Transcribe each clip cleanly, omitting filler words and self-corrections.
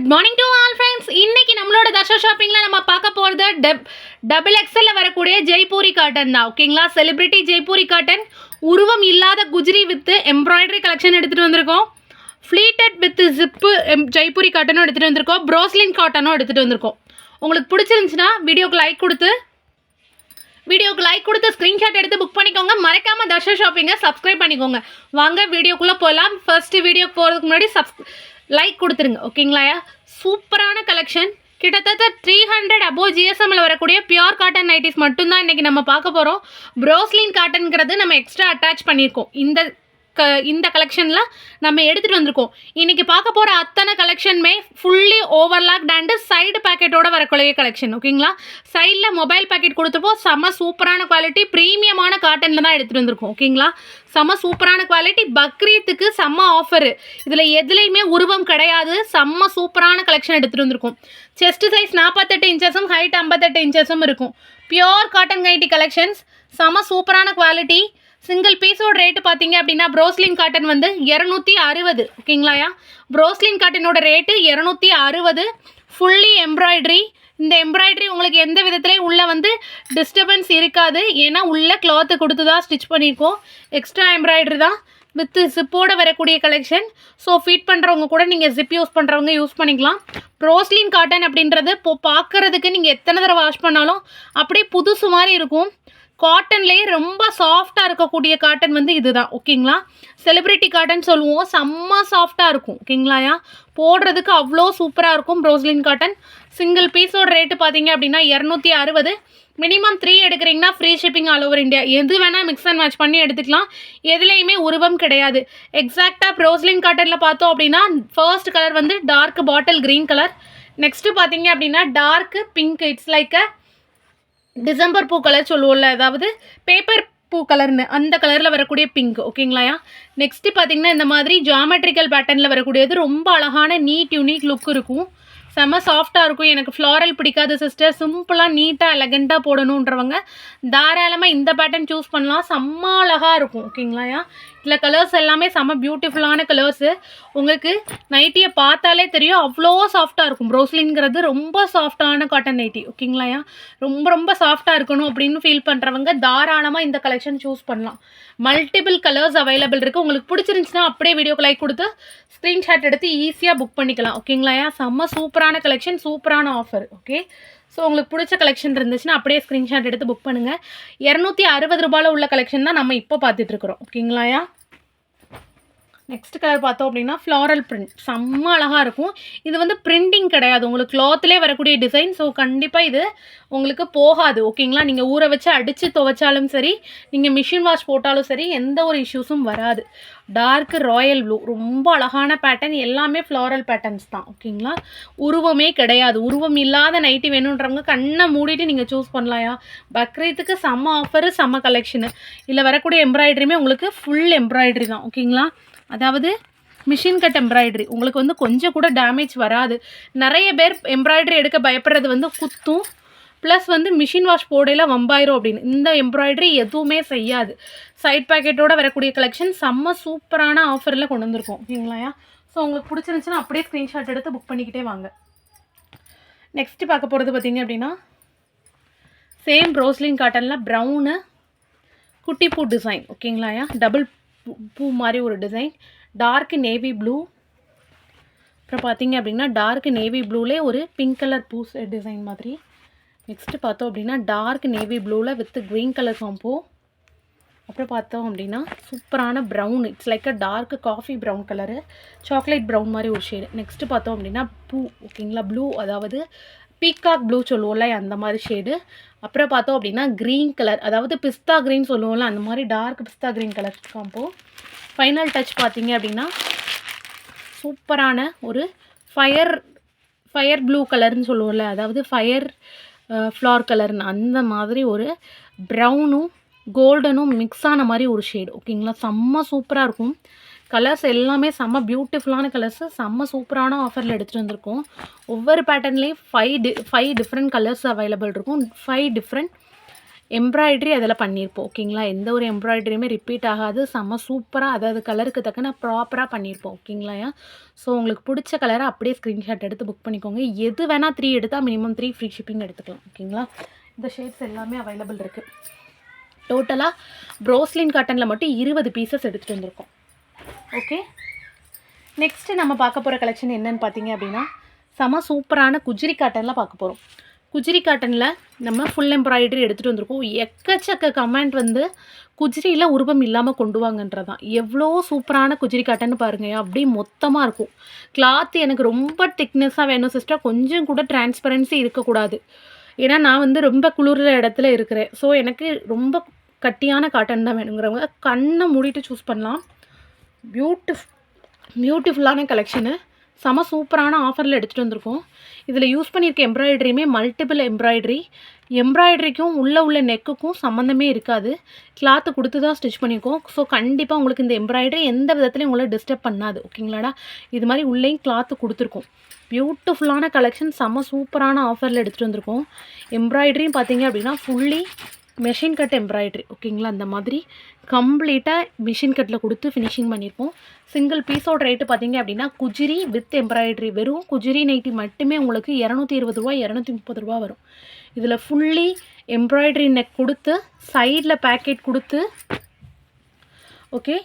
Good morning to all friends. இன்னைக்கு நம்மளோட தர்ஷா ஷாப்பிங்கில் நம்ம பார்க்க போகிறது டபுள் எக்ஸலில் வரக்கூடிய ஜெய்ப்பூரி காட்டன் தான். ஓகேங்களா, செலிப்ரிட்டி ஜெய்ப்பூரி காட்டன் உருவம் இல்லாத குஜ்ரி வித் எம்ப்ராய்டரி கலெக்ஷன் எடுத்துகிட்டு வந்திருக்கோம். ஃப்ளீட்டட் வித் ஜிப்பு ஜெய்ப்பூரி காட்டனும் எடுத்துகிட்டு வந்திருக்கோம். ப்ரோஸ்லின் காட்டனும் எடுத்துகிட்டு வந்திருக்கோம். உங்களுக்கு பிடிச்சிருந்துச்சுன்னா வீடியோக்கு லைக் கொடுத்து ஸ்க்ரீன்ஷாட் எடுத்து புக் பண்ணிக்கோங்க. மறக்காமல் தர்ஷா ஷாப்பிங்கை சப்ஸ்கிரைப் பண்ணிக்கோங்க. வாங்க வீடியோக்குள்ளே போகலாம். ஃபர்ஸ்ட்டு வீடியோக்கு போகிறதுக்கு முன்னாடி லைக் கொடுத்துருங்க. ஓகேங்களா, சூப்பரான கலெக்ஷன். கிட்டத்தட்ட 300 அபோவ் ஜிஎஸ்எம்மில் வரக்கூடிய பியூர் காட்டன் நைட்டிஸ் மட்டும்தான் இன்றைக்கி நம்ம பார்க்க போகிறோம். ப்ரோஸ்லின் காட்டனுங்கிறது நம்ம எக்ஸ்ட்ரா அட்டாச் பண்ணியிருக்கோம். இந்த கலெக்ஷனில் நம்ம எடுத்துகிட்டு வந்திருக்கோம். இன்றைக்கி பார்க்க போகிற அத்தனை கலெக்ஷனுமே ஃபுல்லி ஓவர்லாக்ட் அண்டு சைடு பேக்கெட்டோட வரக்கூடிய கலெக்ஷன். ஓகேங்களா, சைடில் மொபைல் பேக்கெட் கொடுத்துருப்போம். செம்ம சூப்பரான குவாலிட்டி, ப்ரீமியமான காட்டனில் தான் எடுத்துகிட்டு வந்திருக்கோம். ஓகேங்களா, செம்ம சூப்பரான குவாலிட்டி. பக்ரீத்துக்கு செம்ம ஆஃபரு. இதில் எதுலேயுமே உருவம் கிடையாது. செம்ம சூப்பரான கலெக்ஷன் எடுத்துகிட்டு வந்திருக்கோம். செஸ்ட் சைஸ் 48 இன்ச்சஸும் ஹைட் 58 இன்ச்சஸும் இருக்கும். பியோர் காட்டன் நைட்டி கலெக்ஷன்ஸ், செம்ம சூப்பரான குவாலிட்டி. சிங்கிள் பீஸோட ரேட்டு பார்த்தீங்க அப்படின்னா ப்ரோஸ்லின் காட்டன் வந்து 260. ஓகேங்களாயா, ப்ரோஸ்லின் காட்டனோட ரேட்டு 260. Fully embroidery. இந்த எம்ப்ராய்டரி உங்களுக்கு எந்த விதத்துலேயும் உள்ளே வந்து டிஸ்டர்பன்ஸ் இருக்காது. ஏன்னா உள்ளே கிளாத்து கொடுத்து தான் ஸ்டிச் பண்ணியிருக்கோம். எக்ஸ்ட்ரா எம்ப்ராய்டரி தான் வித் ஜிப்போடு வரக்கூடிய கலெக்ஷன். ஸோ ஃபீட் பண்ணுறவங்க கூட நீங்கள் ஜிப் யூஸ் பண்ணுறவங்க யூஸ் பண்ணிக்கலாம். ப்ரோஸ்லின் காட்டன் அப்படின்றது இப்போது பார்க்குறதுக்கு நீங்கள் எத்தனை தடவை வாஷ் பண்ணாலும் அப்படியே புதுசு மாதிரி இருக்கும். காட்டன்லேயே ரொம்ப சாஃப்டாக இருக்கக்கூடிய காட்டன் வந்து இதுதான். ஓகேங்களா, செலிப்ரிட்டி காட்டன் சொல்லுவோம். செம்ம சாஃப்டாக இருக்கும். ஓகேங்களாயா, போடுறதுக்கு அவ்வளோ சூப்பராக இருக்கும் ப்ரோஸ்லின் காட்டன். சிங்கிள் பீஸோட ரேட்டு பார்த்தீங்க அப்படின்னா 260. மினிமம் 3 எடுக்கிறீங்கன்னா free shipping all over India. எது வேணால் மிக்ஸ் அண்ட் மேட்ச் பண்ணி எடுத்துக்கலாம். எதுலேயுமே உருவம் கிடையாது. எக்ஸாக்டாக ப்ரோஸ்லின் காட்டனில் பார்த்தோம் அப்படின்னா ஃபர்ஸ்ட் கலர் வந்து dark bottle green colour. Next பார்த்தீங்க அப்படின்னா dark pink. It's like a December பூ கலர் சொல்லுவோம்ல, அதாவது பேப்பர் பூ கலர்னு அந்த கலரில் வரக்கூடிய பிங்க். ஓகேங்களாயா, நெக்ஸ்ட்டு பார்த்தீங்கன்னா இந்த மாதிரி ஜாமெட்ரிக்கல் பேட்டர்னில் வரக்கூடியது ரொம்ப அழகான நீட் யூனிக் லுக் இருக்கும். செம்ம சாஃப்டாக இருக்கும். எனக்கு ஃப்ளாரல் பிடிக்காது சிஸ்டர், சிம்பிளாக நீட்டாக எலகண்ட்டாக போடணுன்றவங்க தாராளமாக இந்த பேட்டர்ன் சூஸ் பண்ணலாம். செம்ம அழகாக இருக்கும். ஓகேங்களாயா, இதில் கலர்ஸ் எல்லாமே செம்ம பியூட்டிஃபுல்லான கலர்ஸு. உங்களுக்கு நைட்டியை பார்த்தாலே தெரியும் அவ்வளோ சாஃப்டாக இருக்கும். ப்ரோஸ்லின்ங்கிறது ரொம்ப சாஃப்டான காட்டன் நைட்டி. ஓகேங்களாயா, ரொம்ப சாஃப்டாக இருக்கணும் அப்படின்னு ஃபீல் பண்ணுறவங்க தாராளமாக இந்த கலெக்ஷன் சூஸ் பண்ணலாம். மல்டிபிள் கலர்ஸ் அவைலபிள் இருக்குது. உங்களுக்கு பிடிச்சிருந்துச்சுன்னா அப்படியே வீடியோக்கு லைக் கொடுத்து ஸ்க்ரீன்ஷாட் எடுத்து ஈஸியாக புக் பண்ணிக்கலாம். ஓகேங்களாயா, செம்ம சூப்பரான கலெக்ஷன், சூப்பரான ஆஃபர். ஓகே, ஸோ உங்களுக்கு பிடிச்ச கலெக்ஷன் இருந்துச்சுன்னா அப்படியே ஸ்க்ரீன்ஷாட் எடுத்து புக் பண்ணுங்கள். 260 ரூபாயில் உள்ள கலெக்ஷன் தான் நம்ம இப்போ பார்த்துட்ருக்குறோம். ஓகேங்களாயா, நெக்ஸ்ட் கலர் பார்த்தோம் அப்படின்னா ஃப்ளாரல் பிரிண்ட். செம்ம அழகாக இருக்கும். இது வந்து பிரிண்டிங் கிடையாது, உங்களுக்கு கிளாத்லேயே வரக்கூடிய டிசைன். ஸோ கண்டிப்பாக இது உங்களுக்கு போகாது. ஓகேங்களா, நீங்கள் ஊற வச்சு அடித்து துவைச்சாலும் சரி, நீங்கள் மிஷின் வாஷ் போட்டாலும் சரி, எந்த ஒரு இஷ்யூஸும் வராது. டார்க் ராயல் ப்ளூ, ரொம்ப அழகான பேட்டர்ன். எல்லாமே ஃப்ளாரல் பேட்டர்ன்ஸ் தான். ஓகேங்களா, உருவமே கிடையாது. உருவம் இல்லாத நைட்டி வேணுன்றவங்க கண்ணை மூடிட்டு நீங்கள் சூஸ் பண்ணலாயா. பக்ரீத்துக்கு செம்ம ஆஃபரு, செம்ம கலெக்ஷனு. இதில் வரக்கூடிய எம்ப்ராய்டரியுமே உங்களுக்கு ஃபுல் எம்ப்ராய்டரி தான். ஓகேங்களா, அதாவது மிஷின் கட் எம்ப்ராய்டரி. உங்களுக்கு வந்து கொஞ்சம் கூட டேமேஜ் வராது. நிறைய பேர் எம்ப்ராய்டரி எடுக்க பயப்படுறது வந்து குத்தும், ப்ளஸ் வந்து மிஷின் வாஷ் போடையில் வம்பாயிரும் அப்படின்னு. இந்த எம்ப்ராய்டரி எதுவுமே செய்யாது. சைட் பேக்கெட்டோடு வரக்கூடிய கலெக்ஷன் செம்ம சூப்பரான ஆஃபரில் கொண்டு வந்திருக்கோம். ஓகேங்களாயா, ஸோ உங்களுக்கு பிடிச்சிருந்துச்சுன்னா அப்படியே ஸ்க்ரீன்ஷாட் எடுத்து புக் பண்ணிக்கிட்டே வாங்க. நெக்ஸ்ட்டு பார்க்க போகிறது பார்த்தீங்க அப்படின்னா சேம் ப்ரோஸ்லின் காட்டனில் ப்ரௌனு குட்டி பூ டிசைன். ஓகேங்களாயா, டபுள் பூ மாதிரி ஒரு டிசைன். Dark navy blue. அப்புறம் பார்த்தீங்க அப்படின்னா டார்க் நேவி ப்ளூலே ஒரு பிங்க் கலர் பூ டிசைன் மாதிரி. நெக்ஸ்ட்டு பார்த்தோம் அப்படின்னா டார்க் நேவி ப்ளூவில் வித் க்ரீன் கலர் காம்போ. அப்புறம் பார்த்தோம் அப்படின்னா சூப்பரான brown. It's like a dark coffee brown colour, chocolate brown மாதிரி ஒரு ஷேடு. நெக்ஸ்ட்டு பார்த்தோம் அப்படின்னா பூ. ஓகேங்களா, ப்ளூ, அதாவது பீகாக் ப்ளூ சொல்லுவோம்ல அந்த மாதிரி ஷேடு. அப்புறம் பார்த்தோம் அப்படின்னா க்ரீன் கலர், அதாவது பிஸ்தா க்ரீன் சொல்லுவோம்ல அந்த மாதிரி dark pista green colour combo. Final touch பார்த்தீங்க அப்படின்னா சூப்பரான ஒரு ஃபயர் ப்ளூ கலர்னு சொல்லுவோம்ல, அதாவது ஃபயர் ஃப்ளார் கலர்னு அந்த மாதிரி ஒரு ப்ரௌனும் கோல்டனும் மிக்ஸ் ஆன மாதிரி ஒரு ஷேடு. ஓகேங்களா, செம்ம சூப்பராக இருக்கும். கலர்ஸ் எல்லாமே செம்ம பியூட்டிஃபுல்லான கலர்ஸு, செம்ம சூப்பரான ஆஃபரில் எடுத்துகிட்டு வந்திருக்கோம். ஒவ்வொரு பேட்டர்ன்லேயும் 5 டிஃப்ரெண்ட் கலர்ஸ் அவைலபிள் இருக்கும். 5 டிஃப்ரெண்ட் எம்ப்ராய்டரி அதில் பண்ணியிருப்போம் ஓகேங்களா. எந்த ஒரு எம்ப்ராய்டரியுமே ரிப்பீட் ஆகாது. செம்ம சூப்பராக அதாவது கலருக்கு தக்கன ப்ராப்பராக பண்ணியிருப்போம் ஓகேங்களாயா. ஸோ உங்களுக்கு பிடிச்ச கலரை அப்படியே ஸ்க்ரீன்ஷாட் எடுத்து புக் பண்ணிக்கோங்க. எது வேணால் 3 எடுத்தால் மினிமம் 3 ஃப்ரீ ஷிப்பிங் எடுத்துக்கலாம் ஓகேங்களா. இந்த ஷேட்ஸ் எல்லாமே அவைலபிள் இருக்குது. டோட்டலாக ப்ரோஸ்லின் காட்டனில் மட்டும் 20 பீசஸ் எடுத்துகிட்டு வந்திருக்கோம். ஓகே, நெக்ஸ்ட்டு நம்ம பார்க்க போகிற கலெக்ஷன் என்னென்னு பார்த்தீங்க அப்படின்னா செம சூப்பரான குஜ்ரி காட்டனில் பார்க்க போகிறோம். குஜ்ரி காட்டனில் நம்ம ஃபுல் எம்ப்ராய்டரி எடுத்துகிட்டு வந்திருக்கோம். எக்கச்சக்க கமெண்ட் வந்து குஜ்ரியில் உருவம் இல்லாமல் கொண்டு வாங்கன்றது தான். எவ்வளோ சூப்பரான குஜ்ரி காட்டன் பாருங்கள், அப்படியே மொத்தமாக இருக்கும். கிளாத் எனக்கு ரொம்ப திக்னஸாக வேணும் சிஸ்டர், கொஞ்சம் கூட டிரான்ஸ்பரன்சி இருக்கக்கூடாது. ஏன்னா நான் வந்து ரொம்ப குளிர்ற இடத்துல இருக்கிறேன். ஸோ எனக்கு ரொம்ப கட்டியான காட்டன் தான் வேணுங்கிறவங்க கண்ணை மூடிட்டு சூஸ் பண்ணலாம். பியூட்டிஃபுல்லான கலெக்ஷனு, செம சூப்பரான ஆஃபரில் எடுத்துகிட்டு வந்திருக்கோம். இதில் யூஸ் பண்ணியிருக்க எம்ப்ராய்டரியுமே மல்டிபிள் எம்ப்ராய்டரிக்கும் உள்ள நெக்குக்கும் சம்மந்தமே இருக்காது. கிளாத்து கொடுத்து தான் ஸ்டிச் பண்ணியிருக்கோம். ஸோ கண்டிப்பாக உங்களுக்கு இந்த எம்ப்ராய்டரி எந்த விதத்துலையும் உங்களை டிஸ்டர்ப் பண்ணாது ஓகேங்களாடா. இது மாதிரி உள்ளேயும் கிளாத்து கொடுத்துருக்கோம். பியூட்டிஃபுல்லான கலெக்ஷன், செம சூப்பரான ஆஃபரில் எடுத்துகிட்டு வந்திருக்கோம். எம்ப்ராய்டரியும் பார்த்தீங்க அப்படின்னா ஃபுல்லி மெஷின் கட் எம்ப்ராய்டரி ஓகேங்களா. அந்த மாதிரி கம்ப்ளீட்டாக மிஷின் கட்டில் கொடுத்து ஃபினிஷிங் பண்ணியிருப்போம். சிங்கிள் பீஸோட ரேட்டு பார்த்தீங்க அப்படின்னா குஜ்ரி வித் எம்ப்ராய்டரி வெறும் குஜ்ரி நைட்டி மட்டுமே உங்களுக்கு 220 ரூபா 230 ரூபா வரும். இதில் ஃபுல்லி எம்ப்ராய்டரி நெக் கொடுத்து சைடில் பேக்கெட் கொடுத்து ஓகே,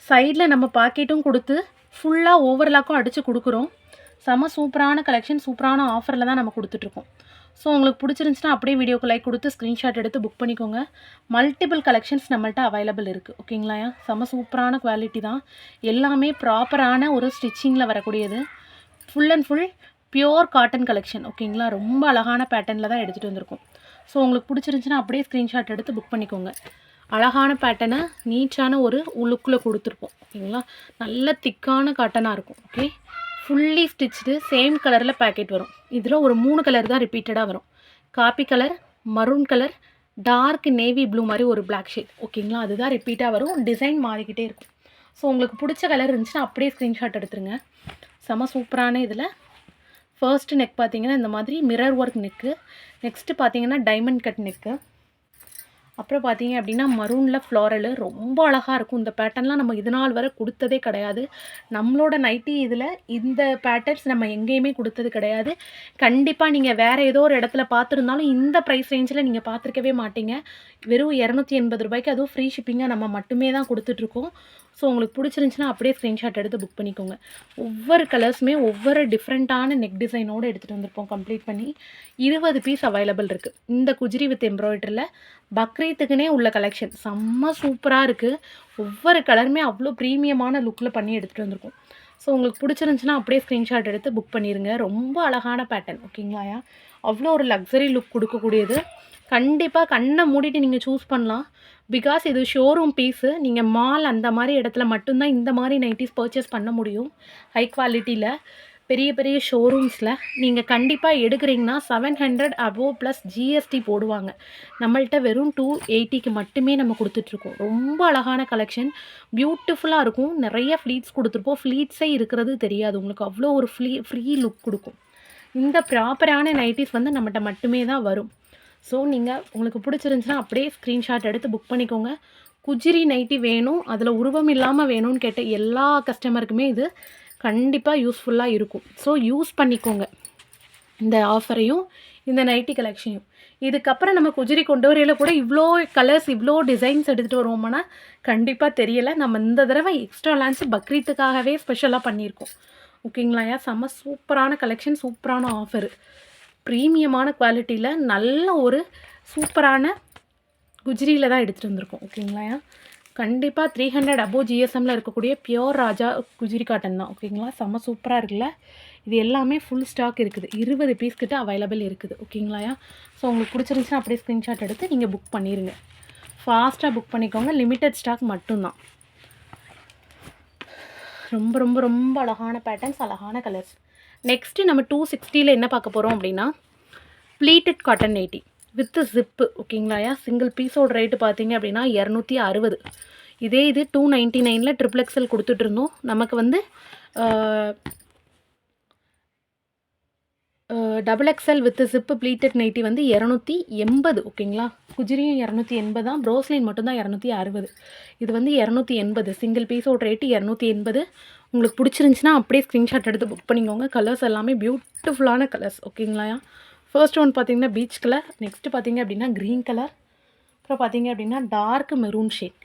சைடில் நம்ம பாக்கெட்டும் கொடுத்து ஃபுல்லாக ஓவர்லாக்கும் அடித்து கொடுக்குறோம். செம சூப்பரான கலெக்ஷன், சூப்பரான ஆஃபரில் தான் நம்ம கொடுத்துட்ருக்கோம். ஸோ உங்களுக்கு பிடிச்சிருந்துச்சுன்னா அப்படியே வீடியோக்கு லைக் கொடுத்து ஸ்க்ரீன்ஷாட் எடுத்து புக் பண்ணிக்கோங்க. மல்டிபிள் கலெக்ஷன்ஸ் நம்மள்ட்ட அவைலபிள் இருக்குது ஓகேங்களா. செம சூப்பரான குவாலிட்டி தான், எல்லாமே ப்ராப்பரான ஒரு ஸ்டிச்சிங்கில் வரக்கூடியது. Full and full pure cotton collection ஓகேங்களா. ரொம்ப அழகான பேட்டர்னில் தான் எடுத்துகிட்டு வந்திருக்கோம். ஸோ உங்களுக்கு பிடிச்சிருந்துச்சுன்னா அப்படியே ஸ்க்ரீன்ஷாட் எடுத்து புக் பண்ணிக்கோங்க. அழகான பேட்டர்னை நீட்டான ஒரு லுக்கில் கொடுத்துருப்போம் ஓகேங்களா. நல்ல திக்கான காட்டனாக இருக்கும். ஓகே, ஃபுல்லி ஸ்டிச்சுடு சேம் கலரில் பேக்கெட் வரும். இதில் ஒரு 3 கலர் தான் ரிப்பீட்டடாக வரும். காப்பி colour, maroon colour, dark navy blue மாதிரி ஒரு பிளாக் ஷேட் ஓகேங்களா. அதுதான் ரிப்பீட்டாக வரும். டிசைன் மாறிக்கிட்டே இருக்கும். ஸோ உங்களுக்கு பிடிச்ச கலர் இருந்துச்சுன்னா அப்படியே ஸ்க்ரீன்ஷாட் எடுத்துருங்க. செம சூப்பரான இதில் ஃபர்ஸ்ட்டு நெக் பார்த்தீங்கன்னா இந்த மாதிரி மிரர் ஒர்க் நெக்கு, நெக்ஸ்ட்டு பார்த்தீங்கன்னா டைமண்ட் கட் நெக்கு, அப்புறம் பார்த்தீங்க அப்படின்னா மரூனில் ஃப்ளாரலு ரொம்ப அழகாக இருக்கும். இந்த பேட்டர்ன்லாம் நம்ம இது நாள் வரை கொடுத்ததே கிடையாது. நம்மளோட நைட்டி இதில் இந்த பேட்டர்ன்ஸ் நம்ம எங்கேயுமே கொடுத்தது கிடையாது. கண்டிப்பாக நீங்கள் வேறு ஏதோ ஒரு இடத்துல பார்த்துருந்தாலும் இந்த ப்ரைஸ் ரேஞ்சில் நீங்கள் பார்த்துருக்கவே மாட்டீங்க. வெறும் 280 ரூபாய்க்கு, அதுவும் ஃப்ரீ ஷிப்பிங்காக நம்ம மட்டுமே தான் கொடுத்துட்ருக்கோம். ஸோ உங்களுக்கு பிடிச்சிருந்துச்சின்னா அப்படியே ஸ்க்ரீன்ஷாட் எடுத்து புக் பண்ணிக்கோங்க. ஒவ்வொரு கலர்ஸுமே ஒவ்வொரு டிஃப்ரெண்ட்டான நெக் டிசைனோடு எடுத்துகிட்டு வந்திருப்போம். கம்ப்ளீட் பண்ணி 20 பீஸ் அவைலபிள் இருக்குது. இந்த குஜ்ரி வித் எம்ப்ராய்டரியில் பக்ரீத்துக்குனே உள்ள கலெக்ஷன் செம்ம சூப்பராக இருக்குது. ஒவ்வொரு கலருமே அவ்வளோ ப்ரீமியமான லுக்கில் பண்ணி எடுத்துகிட்டு வந்திருக்கோம். ஸோ உங்களுக்கு பிடிச்சிருந்துச்சின்னா அப்படியே ஸ்க்ரீன்ஷாட் எடுத்து புக் பண்ணிடுங்க. ரொம்ப அழகான பேட்டர்ன் ஓகேங்களா. அவ்வளோ ஒரு லக்ஸரி லுக் கொடுக்கக்கூடியது. கண்டிப்பாக கண்ணை மூடிட்டு நீங்கள் சூஸ் பண்ணலாம். பிகாஸ் இது ஷோரூம் பீஸு. நீங்கள் மால் அந்த மாதிரி இடத்துல மட்டும்தான் இந்த மாதிரி நைட்டிஸ் பர்ச்சேஸ் பண்ண முடியும். ஹை குவாலிட்டியில் பெரிய பெரிய ஷோரூம்ஸில் நீங்கள் கண்டிப்பாக எடுக்கிறீங்கன்னா 700 அபோவ் ப்ளஸ் ஜிஎஸ்டி போடுவாங்க. நம்மள்ட்ட வெறும் 280க்கு மட்டுமே நம்ம கொடுத்துட்ருக்கோம். ரொம்ப அழகான கலெக்ஷன், பியூட்டிஃபுல்லாக இருக்கும். நிறைய ஃப்ளீட்ஸ் கொடுத்துருப்போம். ஃப்ளீட்ஸே இருக்கிறது தெரியாது உங்களுக்கு. அவ்வளோ ஒரு ஃப்ரீ லுக் கொடுக்கும். இந்த ப்ராப்பரான நைட்டிஸ் வந்து நம்மகிட்ட மட்டுமே தான் வரும். ஸோ நீங்கள் உங்களுக்கு பிடிச்சிருந்துச்சுன்னா அப்படியே ஸ்க்ரீன்ஷாட் எடுத்து புக் பண்ணிக்கோங்க. குஜ்ரி நைட்டி வேணும், அதில் உருவம் இல்லாமல் வேணும்னு கேட்ட எல்லா கஸ்டமருக்குமே இது கண்டிப்பாக யூஸ்ஃபுல்லாக இருக்கும். ஸோ யூஸ் பண்ணிக்கோங்க இந்த ஆஃபரையும் இந்த நைட்டி கலெக்ஷனையும். இதுக்கப்புறம் நம்ம குஜ்ரி கொண்டு வரையில் கூட இவ்வளோ கலர்ஸ் இவ்வளோ டிசைன்ஸ் எடுத்துகிட்டு வருவோம்னா கண்டிப்பாக தெரியலை. நம்ம இந்த தடவை எக்ஸ்ட்ரா லான்ச் பக்ரீத்துக்காகவே ஸ்பெஷலாக பண்ணியிருக்கோம் ஓகேங்களா. செம்ம சூப்பரான கலெக்ஷன், சூப்பரான ஆஃபரு, ப்ரீமியமான குவாலிட்டியில் நல்ல ஒரு சூப்பரான குஜ்ரியில் தான் எடுத்துகிட்டு வந்திருக்கோம் ஓகேங்களா. கண்டிப்பாக 300 அபோவ் ஜிஎஸ்எம்மில் இருக்கக்கூடிய பியோர் ராஜா குஜ்ரி காட்டன் தான் ஓகேங்களா. செம்ம சூப்பராக இருக்குல்ல. இது எல்லாமே ஃபுல் ஸ்டாக் இருக்குது. 20 பீஸ் கிட்ட அவைலபிள் இருக்குது ஓகேங்களா. ஸோ உங்களுக்கு பிடிச்சிருந்துச்சுன்னா அப்படியே ஸ்க்ரீன்ஷாட் எடுத்து நீங்கள் புக் பண்ணிடுங்க. ஃபாஸ்ட்டாக புக் பண்ணிக்கோங்க. லிமிட்டட் ஸ்டாக் மட்டும்தான். ரொம்ப ரொம்ப ரொம்ப அழகான பேட்டர்ன்ஸ், அழகான கலர்ஸ். நெக்ஸ்ட்டு நம்ம 260ல் என்ன பார்க்க போகிறோம் அப்படின்னா pleated cotton nightie with zip ஓகேங்களா. சிங்கிள் பீஸோட ரேட்டு பார்த்தீங்க அப்படின்னா 260. இதே இது 299ல் ட்ரிபிள் எக்ஸல் கொடுத்துட்ருந்தோம். நமக்கு வந்து double XL with zip pleated nighty வந்து 280 ஓகேங்களா. குஜிரியும் 280 தான், ப்ரோஸ்லைன் மட்டும்தான் 260. இது வந்து 280 சிங்கிள் பீஸோட ரேட்டு 280. உங்களுக்கு பிடிச்சிருந்துச்சின்னா அப்படியே ஸ்க்ரீன்ஷாட் எடுத்து புக் பண்ணிக்கோங்க. கலர்ஸ் எல்லாமே பியூட்டிஃபுல்லான கலர்ஸ் ஓகேங்களா. ஃபர்ஸ்ட் ஒன் பார்த்தீங்கன்னா பீச் கலர், நெக்ஸ்ட்டு பார்த்தீங்க அப்படின்னா க்ரீன் கலர், அப்புறம் பார்த்தீங்க அப்படின்னா டார்க் மெரூன் ஷேட்.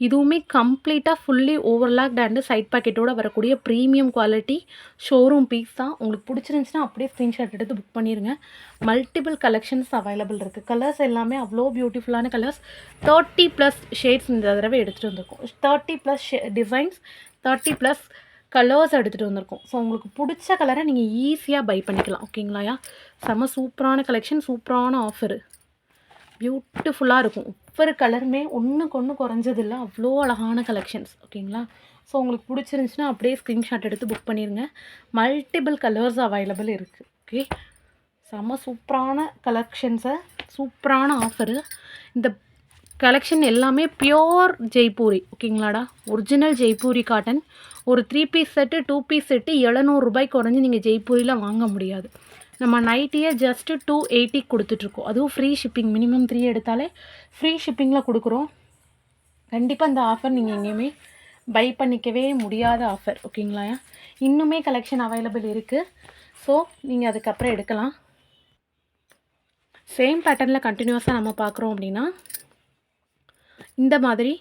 இதுவுமே கம்ப்ளீட்டாக ஃபுல்லி ஓவர்லாக்ட் அண்டு சைட் பாக்கெட்டோடு வரக்கூடிய ப்ரீமியம் குவாலிட்டி ஷோரூம் பீஸ் தான். உங்களுக்கு பிடிச்சிருந்துச்சின்னா அப்படியே ஸ்க்ரீன்ஷாட் எடுத்து புக் பண்ணிடுங்க. மல்டிபிள் கலெக்ஷன்ஸ் அவைலபிள் இருக்குது. கலர்ஸ் எல்லாமே அவ்வளோ பியூட்டிஃபுல்லான கலர்ஸ். 30+ ஷேட்ஸ் இந்த தடவை எடுத்துகிட்டு வந்திருக்கோம். 30+ டிசைன்ஸ், 30+ கலர்ஸ் எடுத்துகிட்டு வந்திருக்கோம். ஸோ உங்களுக்கு பிடிச்ச கலரை நீங்கள் ஈஸியாக பை பண்ணிக்கலாம் ஓகேங்களாயா. செம்ம சூப்பரான கலெக்ஷன், சூப்பரான ஆஃபரு, பியூட்டிஃபுல்லாக இருக்கும். ஒவ்வொரு கலருமே ஒன்றுக்கு ஒன்று குறைஞ்சதில்லை, அவ்வளோ அழகான கலெக்ஷன்ஸ் ஓகேங்களா. ஸோ உங்களுக்கு பிடிச்சிருந்துச்சின்னா அப்படியே ஸ்க்ரீன்ஷாட் எடுத்து புக் பண்ணிடுங்க. மல்டிபிள் கலர்ஸ் அவைலபிள் இருக்குது ஓகே. செம்ம சூப்பரான கலெக்ஷன்ஸை, சூப்பரான ஆஃபரு. இந்த கலெக்ஷன் எல்லாமே பியோர் ஜெய்ப்பூரி ஓகேங்களாடா. Original Jaipuri cotton. ஒரு 3 பீஸ் செட்டு 2 பீஸ் செட்டு 700 ரூபாய் குறைஞ்சி நீங்கள் ஜெய்ப்பூரியில் வாங்க முடியாது. நம்ம நைட்டியே ஜஸ்ட்டு 280 கொடுத்துட்ருக்கோம். அதுவும் ஃப்ரீ ஷிப்பிங். மினிமம் 3 எடுத்தாலே ஃப்ரீ ஷிப்பிங்கில் கொடுக்குறோம். கண்டிப்பாக இந்த ஆஃபர் நீங்கள் எங்கேயுமே பை பண்ணிக்கவே முடியாத ஆஃபர் ஓகேங்களா. இன்னுமே கலெக்ஷன் அவைலபிள் இருக்குது. ஸோ நீங்கள் அதுக்கப்புறம் எடுக்கலாம். சேம் பேட்டர்னில் கண்டினியூஸாக நம்ம பார்க்குறோம் அப்படின்னா இந்த மாதிரி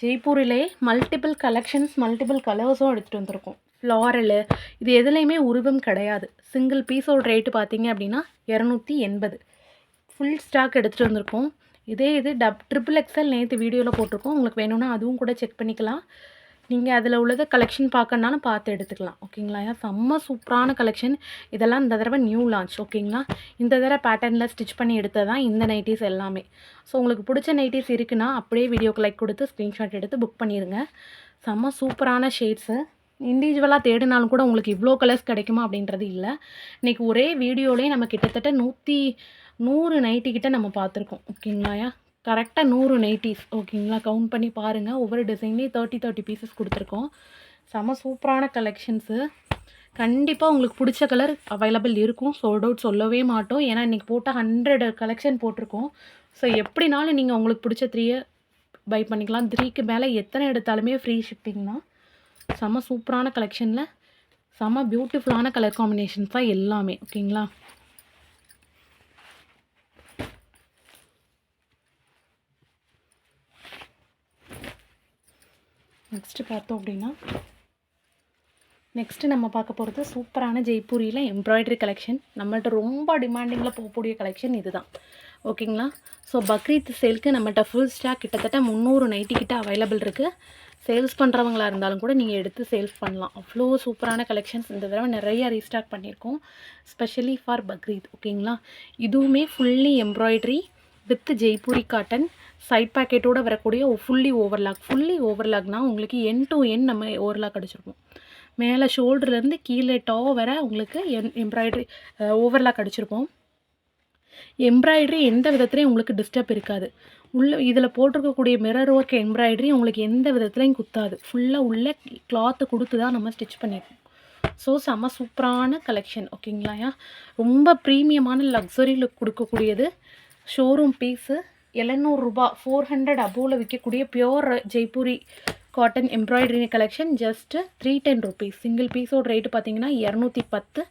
ஜெய்ப்பூரிலே மல்டிபிள் கலெக்ஷன்ஸ், மல்டிபிள் கலர்ஸும் எடுத்துகிட்டு வந்திருக்கோம். ஃப்ளாரலு இது எதுலேயுமே உருவம் கிடையாது. சிங்கிள் பீஸோட ரேட்டு பார்த்தீங்க அப்படின்னா 280. ஃபுல் ஸ்டாக் எடுத்துகிட்டு வந்திருக்கோம். இதே இது ட்ரிபிள் எக்ஸ்எல் நேற்று வீடியோவில் போட்டிருக்கோம். உங்களுக்கு வேணும்னா அதுவும் கூட செக் பண்ணிக்கலாம். நீங்கள் அதில் உள்ளதை கலெக்ஷன் பார்க்கணுனாலும் பார்த்து எடுத்துக்கலாம் ஓகேங்களா. செம்ம சூப்பரான கலெக்ஷன். இதெல்லாம் இந்த தடவை நியூ லான்ச் ஓகேங்களா. இந்த தடவை பேட்டர்னில் ஸ்டிச் பண்ணி எடுத்தது தான் இந்த நைட்டிஸ் எல்லாமே. ஸோ உங்களுக்கு பிடிச்ச நைட்டிஸ் இருக்குன்னா அப்படியே வீடியோக்கு லைக் கொடுத்து ஸ்க்ரீன்ஷாட் எடுத்து புக் பண்ணிடுங்க. செம்ம சூப்பரான ஷேட்ஸு. இண்டிவிஜுவலாக தேடினாலும் கூட உங்களுக்கு இவ்வளோ கலர்ஸ் கிடைக்குமா அப்படின்றது இல்லை. இன்றைக்கி ஒரே வீடியோலேயே நம்ம கிட்டத்தட்ட 100 நைட்டி கிட்ட நம்ம பார்த்துருக்கோம் ஓகேங்களாயா. கரெக்டாக 100 நைட்டிஸ் ஓகேங்களா. கவுண்ட் பண்ணி பாருங்கள். ஒவ்வொரு டிசைன்லேயும் 30 பீசஸ் கொடுத்துருக்கோம். செம்ம சூப்பரான கலெக்ஷன்ஸு. கண்டிப்பாக உங்களுக்கு பிடிச்ச கலர் அவைலபிள் இருக்கும். சோல்ட் அவுட் சொல்லவே மாட்டோம். ஏன்னா இன்றைக்கி போட்டால் 100 கலெக்ஷன் போட்டிருக்கோம். ஸோ எப்படினாலும் நீங்கள் உங்களுக்கு பிடிச்ச 3 பை பண்ணிக்கலாம். 3க்கு மேலே எத்தனை எடுத்தாலுமே ஃப்ரீ ஷிப்பிங் தான். செம்ம சூப்பரான கலெக்ஷனில் செம்ம பியூட்டிஃபுல்லான கலர் காம்பினேஷன்ஸ் தான் எல்லாமே ஓகேங்களா. நெக்ஸ்ட்டு பார்த்தோம் அப்படின்னா நம்ம பார்க்க போகிறது சூப்பரான ஜெய்ப்பூரியில் எம்ப்ராய்டரி கலெக்ஷன். நம்மள்ட்ட ரொம்ப டிமாண்டிங்கில் போகக்கூடிய கலெக்ஷன் இது தான் ஓகேங்களா. ஸோ பக்ரீத் சேலுக்கு நம்மள்ட்ட ஃபுல் ஸ்டாக் கிட்டத்தட்ட 300 நைட்டி கிட்ட அவைலபிள் இருக்குது. சேல்ஸ் பண்ணுறவங்களா இருந்தாலும் கூட நீங்கள் எடுத்து சேல்ஸ் பண்ணலாம். அவ்வளோ சூப்பரான கலெக்ஷன்ஸ் இந்த தடவை நிறையா ரீஸ்டாக் பண்ணியிருக்கோம், ஸ்பெஷலி ஃபார் பக்ரீத் ஓகேங்களா. இதுவுமே fully embroidery with Jaipuri cotton, side பேக்கெட்டோடு வரக்கூடிய ஃபுல்லி ஓவர்லாக்னால் உங்களுக்கு என் டு என் நம்ம ஓவர்லாக் அடிச்சிருப்போம். மேலே ஷோல்டர்லேருந்து கீழே டா வர உங்களுக்கு எம்ப்ராய்டரி ஓவர்லாக் அடிச்சிருப்போம். எம்ப்ராய்டரி எந்த விதத்துலேயும் உங்களுக்கு டிஸ்டர்ப் இருக்காது. இதில் போட்டிருக்கக்கூடிய மிரர் ஒர்க் எம்ப்ராய்டரி உங்களுக்கு எந்த விதத்துலையும் குத்தாது. ஃபுல்லாக உள்ள கிளாத்து கொடுத்து தான் நம்ம ஸ்டிச் பண்ணியிருக்கோம். ஸோ செம்ம சூப்பரான கலெக்ஷன் ஓகேங்களா. ரொம்ப ப்ரீமியமான லக்ஸரி லுக் கொடுக்கக்கூடியது. ஷோரூம் பீஸு 700 ரூபா, 400 அபோவில் விற்கக்கூடிய pure Jaipuri cotton embroidery collection just 310 rupees. Single பீஸோட ரேட்டு பார்த்தீங்கன்னா 210.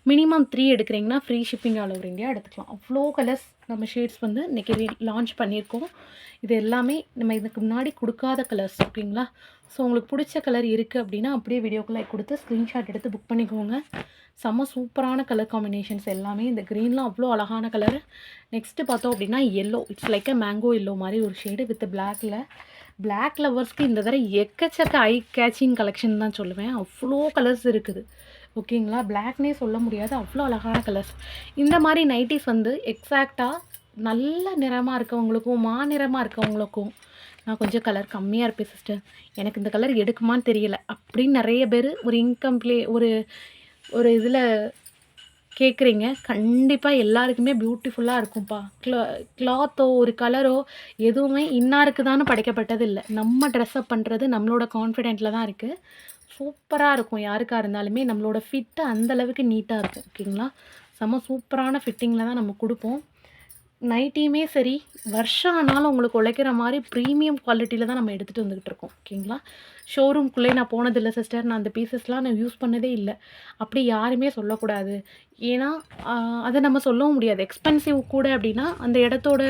மினிமம் 3 எடுக்கிறீங்கன்னா free shipping all over India எடுத்துக்கலாம். அவ்வளோ கலர்ஸ் நம்ம ஷேட்ஸ் வந்து இன்றைக்கி லான்ச் பண்ணியிருக்கோம். இது எல்லாமே நம்ம இதுக்கு முன்னாடி கொடுக்காத கலர்ஸ் ஓகேங்களா. ஸோ உங்களுக்கு பிடிச்ச கலர் இருக்குது அப்படின்னா அப்படியே வீடியோக்குள்ளே கொடுத்து ஸ்க்ரீன்ஷாட் எடுத்து புக் பண்ணிக்கோங்க. செம்ம சூப்பரான கலர் காம்பினேஷன்ஸ் எல்லாமே. இந்த க்ரீன்லாம் அவ்வளோ அழகான கலர். நெக்ஸ்ட்டு பார்த்தோம் அப்படின்னா yellow, it's like mango yellow மாதிரி ஒரு ஷேடு வித் பிளாக் லவர்ஸ்க்கு இந்த தடவை எக்கச்சக்க ஐ கேச்சிங் கலெக்ஷன் தான் சொல்லுவேன். அவ்வளோ கலர்ஸ் இருக்குது ஓகேங்களா. பிளாக்னே சொல்ல முடியாது, அவ்வளோ அழகான கலர்ஸ். இந்த மாதிரி நைட்டிஸ் வந்து எக்ஸாக்டாக நல்ல நிறமாக இருக்கவங்களுக்கும் நிறமாக இருக்கவங்களுக்கும் நான் கொஞ்சம் கலர் கம்மியாக இருப்பேன் சிஸ்டர், எனக்கு இந்த கலர் எடுக்குமான்னு தெரியல அப்படின்னு நிறைய பேர் ஒரு ஒரு இதில் கேட்குறீங்க. கண்டிப்பாக எல்லாருக்குமே பியூட்டிஃபுல்லாக இருக்கும்ப்பா. கிளாத்தோ ஒரு கலரோ எதுவுமே இன்னாருக்கு தானே படைக்கப்பட்டது இல்லை. நம்ம ட்ரெஸ்அப் பண்ணுறது நம்மளோட கான்ஃபிடென்ட்டில் தான் இருக்குது. சூப்பராக இருக்கும். யாருக்காக இருந்தாலுமே நம்மளோட ஃபிட்டு அந்தளவுக்கு நீட்டாக இருக்கும். ஓகேங்களா? செம்ம சூப்பரான ஃபிட்டிங்கில் தான் நம்ம கொடுப்போம். நைட்டியுமே சரி, வருஷம் ஆனாலும் உங்களுக்கு உழைக்கிற மாதிரி ப்ரீமியம் குவாலிட்டியில் தான் நம்ம எடுத்துகிட்டு வந்துக்கிட்டு இருக்கோம். ஓகேங்களா? ஷோரூம்குள்ளே நான் போனதில்லை சிஸ்டர், நான் அந்த பீசஸ்லாம் நான் யூஸ் பண்ணதே இல்லை, அப்படி யாருமே சொல்லக்கூடாது. ஏன்னா அதை நம்ம சொல்லவும் முடியாது. எக்ஸ்பென்சிவ் கூட அப்படின்னா அந்த இடத்தோட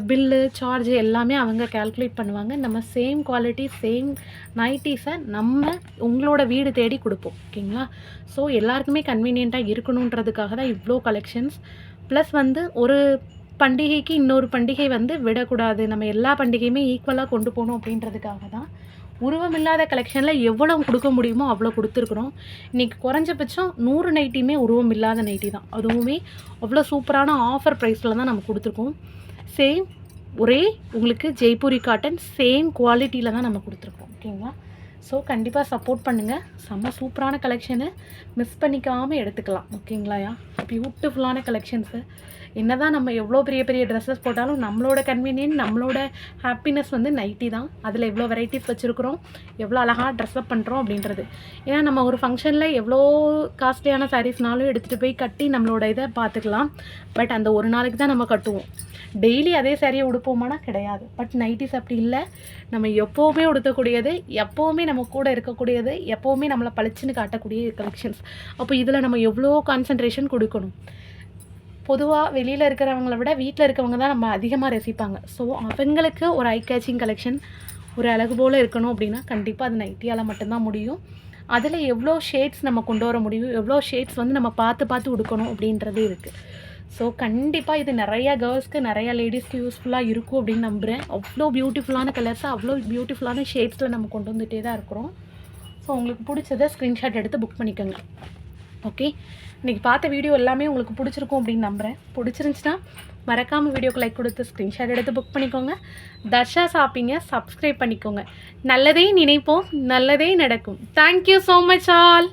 பில்லு சார்ஜ் எல்லாமே அவங்க கால்குலேட் பண்ணுவாங்க. நம்ம சேம் குவாலிட்டி சேம் நைட்டிஸை நம்ம உங்களோட வீடு தேடி கொடுப்போம். ஓகேங்களா? ஸோ எல்லாருக்குமே கன்வீனியண்ட்டாக இருக்கணுன்றதுக்காக தான் இவ்வளோ கலெக்ஷன்ஸ். ப்ளஸ் வந்து ஒரு பண்டிகைக்கு இன்னொரு பண்டிகை வந்து விடக்கூடாது, நம்ம எல்லா பண்டிகையுமே ஈக்குவலாக கொண்டு போகணும் அப்படின்றதுக்காக தான் உருவமில்லாத கலெக்ஷனில் எவ்வளோ கொடுக்க முடியுமோ அவ்வளோ கொடுத்துருக்குறோம். இன்றைக்கி குறைஞ்சபட்சம் 100 நைட்டியுமே உருவம் இல்லாத நைட்டி தான். அதுவுமே அவ்வளோ சூப்பரான ஆஃபர் ப்ரைஸில் தான் நம்ம கொடுத்துருக்கோம். சேம் ஒரே உங்களுக்கு ஜெய்ப்பூரி காட்டன் சேம் குவாலிட்டியில் தான் நம்ம கொடுத்துருக்கோம். ஓகேங்களா? ஸோ கண்டிப்பாக சப்போர்ட் பண்ணுங்கள். செம்ம சூப்பரான கலெக்ஷனு, மிஸ் பண்ணிக்காமல் எடுத்துக்கலாம். ஓகேங்களாயா? பியூட்டிஃபுல்லான கலெக்ஷன்ஸு. என்ன தான் நம்ம எவ்வளோ பெரிய பெரிய ட்ரெஸ்ஸஸ் போட்டாலும் நம்மளோட கன்வீனியன்ட் நம்மளோட ஹாப்பினஸ் வந்து நைட்டி தான். அதில் எவ்வளோ வெரைட்டிஸ் வச்சுருக்குறோம், எவ்வளோ அழகாக ட்ரெஸ்அப் பண்ணுறோம் அப்படின்றது. ஏன்னா நம்ம ஒரு ஃபங்க்ஷனில் எவ்வளோ காஸ்ட்லியான சாரீஸ்னாலும் எடுத்துகிட்டு போய் கட்டி நம்மளோட இதை பார்த்துக்கலாம். பட் அந்த ஒரு நாளைக்கு தான் நம்ம கட்டுவோம். டெய்லி அதே சாரியை உடுப்போமானா கிடையாது. பட் நைட்டிஸ் அப்படி இல்லை, நம்ம எப்போவுமே உடுத்தக்கூடியது, எப்போவுமே நம்ம கூட இருக்கக்கூடியது, எப்போவுமே நம்மளை பளிச்சுன்னு காட்டக்கூடிய கலெக்ஷன்ஸ். அப்போ இதில் நம்ம எவ்வளோ கான்சன்ட்ரேஷன் கொடுக்கணும். பொதுவாக வெளியில் இருக்கிறவங்கள விட வீட்டில் இருக்கவங்க தான் நம்ம அதிகமாக ரசிப்பாங்க. ஸோ அவங்களுக்கு ஒரு ஐ கேச்சிங் கலெக்ஷன், ஒரு அழகு போல் இருக்கணும் அப்படின்னா கண்டிப்பாக அது நைட்டியால் மட்டும்தான் முடியும். அதில் எவ்வளோ ஷேட்ஸ் நம்ம கொண்டு வர முடியும், எவ்வளோ ஷேட்ஸ் வந்து நம்ம பார்த்து பார்த்து உடுக்கணும் அப்படின்றது இருக்குது. ஸோ கண்டிப்பாக இது நிறையா கேர்ள்ஸ்க்கு நிறையா லேடிஸ்க்கு யூஸ்ஃபுல்லாக இருக்கும் அப்படின்னு நம்புகிறேன். அவ்வளோ பியூட்டிஃபுல்லான கலர்ஸாக அவ்வளோ பியூட்டிஃபுல்லான ஷேட்ஸில் நம்ம கொண்டு வந்துகிட்டே தான் இருக்கிறோம். ஸோ உங்களுக்கு பிடிச்சதை ஸ்க்ரீன்ஷாட் எடுத்து புக் பண்ணிக்கோங்க. ஓகே, இன்றைக்கி பார்த்த வீடியோ எல்லாமே உங்களுக்கு பிடிச்சிருக்கும் அப்படின்னு நம்புகிறேன். பிடிச்சிருந்துச்சுன்னா மறக்காமல் வீடியோக்கு லைக் கொடுத்து ஸ்க்ரீன்ஷாட் எடுத்து புக் பண்ணிக்கோங்க. தர்ஷா ஷாப்பிங்கை சப்ஸ்கிரைப் பண்ணிக்கோங்க. நல்லதே நினைப்போம், நல்லதே நடக்கும். Thank you so much all.